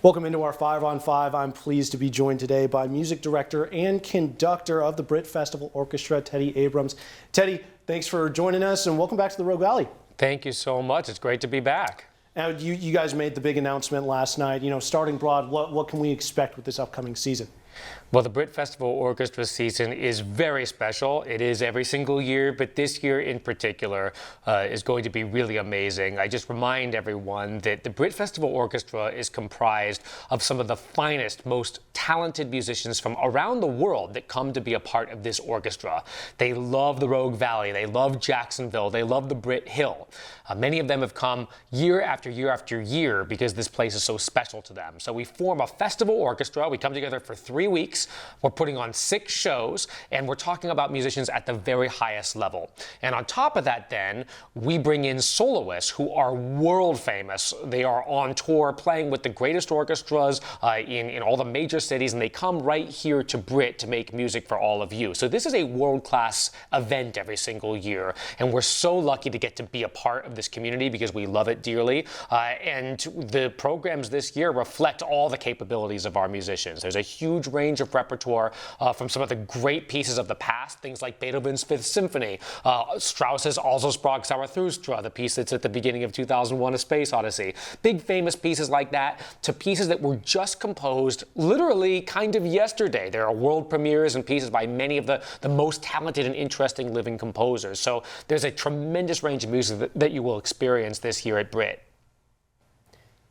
Welcome into our 5 on 5. I'm pleased to be joined today by music director and conductor of the Britt Festival Orchestra, Teddy Abrams. Teddy, thanks for joining us and welcome back to the Rogue Valley. Thank you so much. It's great to be back. Now, you guys made the big announcement last night. Starting broad, what can we expect with this upcoming season? Well, the Britt Festival Orchestra season is very special. It is every single year, but this year in particular is going to be really amazing. I just remind everyone that the Britt Festival Orchestra is comprised of some of the finest, most talented musicians from around the world that come to be a part of this orchestra. They love the Rogue Valley, they love Jacksonville, they love the Britt Hill. Many of them have come year after year after year because this place is so special to them. So we form a festival orchestra. We come together for 3 weeks. We're putting on 6 shows, and we're talking about musicians at the very highest level. And on top of that, then, we bring in soloists who are world famous. They are on tour playing with the greatest orchestras in all the major cities, and they come right here to Britt to make music for all of you. So this is a world-class event every single year, and we're so lucky to get to be a part of this community because we love it dearly. And the programs this year reflect all the capabilities of our musicians. There's a huge range of repertoire from some of the great pieces of the past, things like Beethoven's Fifth Symphony, Strauss's Also sprach Zarathustra, the piece that's at the beginning of 2001: A Space Odyssey. Big famous pieces like that to pieces that were just composed literally kind of yesterday. There are world premieres and pieces by many of the most talented and interesting living composers. So there's a tremendous range of music that you will experience this year at Britt.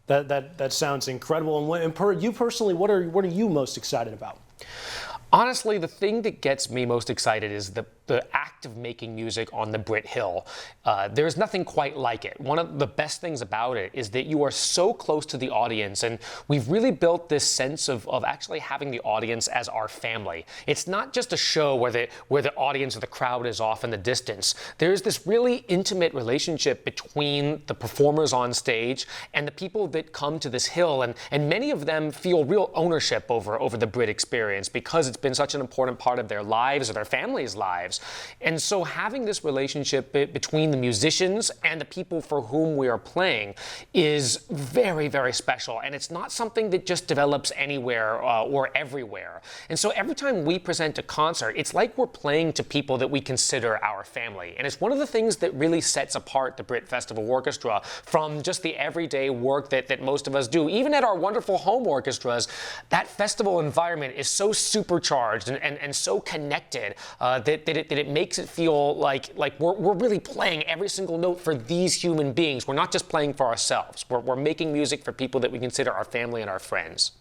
That sounds incredible. And you personally, what are you most excited about? Honestly, the thing that gets me most excited is the act of making music on the Britt Hill. There's nothing quite like it. One of the best things about it is that you are so close to the audience, and we've really built this sense of actually having the audience as our family. It's not just a show where the audience or the crowd is off in the distance. There's this really intimate relationship between the performers on stage and the people that come to this hill, and many of them feel real ownership over the Britt experience because it's been such an important part of their lives or their families' lives. And so having this relationship between the musicians and the people for whom we are playing is very, very special. And it's not something that just develops anywhere or everywhere. And so every time we present a concert, it's like we're playing to people that we consider our family. And it's one of the things that really sets apart the Britt Festival Orchestra from just the everyday work that most of us do. Even at our wonderful home orchestras, that festival environment is so supercharged and so connected that it makes it feel like we're really playing every single note for these human beings. We're not just playing for ourselves. We're making music for people that we consider our family and our friends.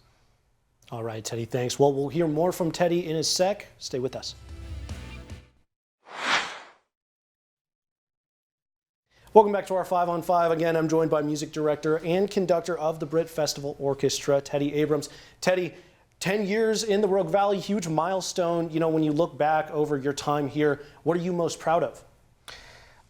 All right, Teddy, thanks. Well, we'll hear more from Teddy in a sec. Stay with us. Welcome back to our 5 on 5. Again, I'm joined by music director and conductor of the Britt Festival Orchestra, Teddy Abrams. Teddy, 10 years in the Rogue Valley, huge milestone. When you look back over your time here, what are you most proud of?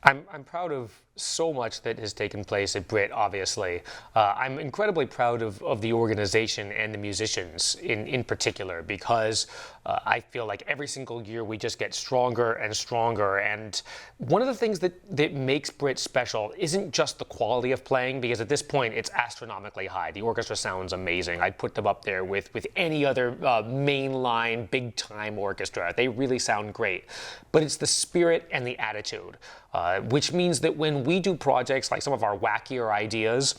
I'm proud of so much that has taken place at Britt, obviously. I'm incredibly proud of the organization and the musicians in particular because I feel like every single year we just get stronger and stronger. And one of the things that makes Britt special isn't just the quality of playing, because at this point it's astronomically high. The orchestra sounds amazing. I'd put them up there with any other mainline big-time orchestra. They really sound great. But it's the spirit and the attitude, which means that when we do projects like some of our wackier ideas,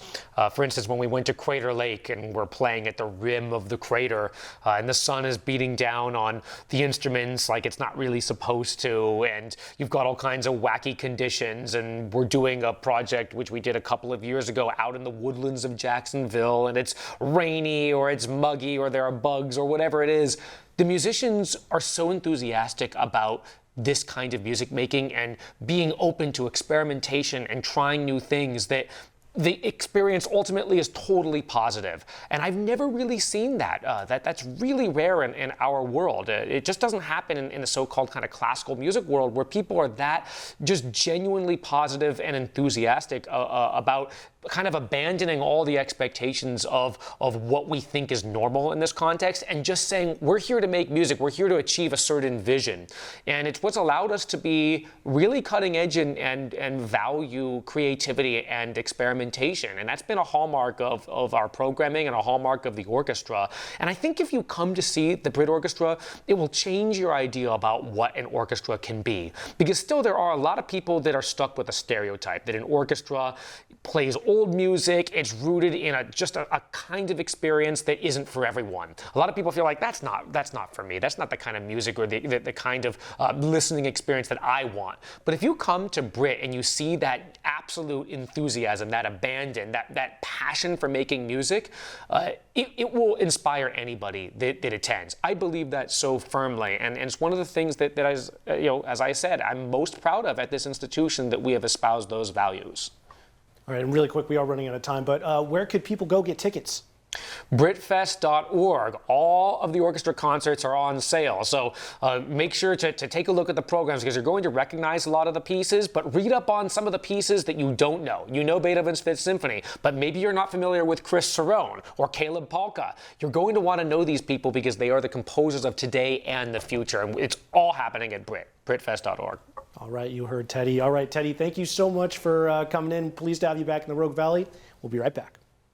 for instance, when we went to Crater Lake and we're playing at the rim of the crater and the sun is beating down on the instruments like it's not really supposed to, and you've got all kinds of wacky conditions, and we're doing a project which we did a couple of years ago out in the woodlands of Jacksonville, and it's rainy or it's muggy or there are bugs or whatever it is. The musicians are so enthusiastic about this kind of music making and being open to experimentation and trying new things that the experience ultimately is totally positive. And I've never really seen that. That's really rare in our world. It just doesn't happen in the so-called kind of classical music world where people are that just genuinely positive and enthusiastic about kind of abandoning all the expectations of what we think is normal in this context and just saying, we're here to make music, we're here to achieve a certain vision. And it's what's allowed us to be really cutting edge and value creativity and experimentation. And that's been a hallmark of our programming and a hallmark of the orchestra. And I think if you come to see the Britt Orchestra, it will change your idea about what an orchestra can be. Because still there are a lot of people that are stuck with a stereotype that an orchestra plays old music, it's rooted in just a kind of experience that isn't for everyone. A lot of people feel like that's not for me. That's not the kind of music or the kind of listening experience that I want. But if you come to Britt and you see that absolute enthusiasm, that abandon, that passion for making music, it will inspire anybody that attends. I believe that so firmly, and it's one of the things that as I said, I'm most proud of at this institution, that we have espoused those values. All right, and really quick, we are running out of time, but where could people go get tickets? BritFest.org. All of the orchestra concerts are on sale, so make sure to take a look at the programs, because you're going to recognize a lot of the pieces, but read up on some of the pieces that you don't know. You know Beethoven's Fifth Symphony, but maybe you're not familiar with Chris Cerrone or Caleb Polka. You're going to want to know these people because they are the composers of today and the future, and it's all happening at BritFest.org. All right, you heard Teddy. All right, Teddy, thank you so much for coming in. Pleased to have you back in the Rogue Valley. We'll be right back.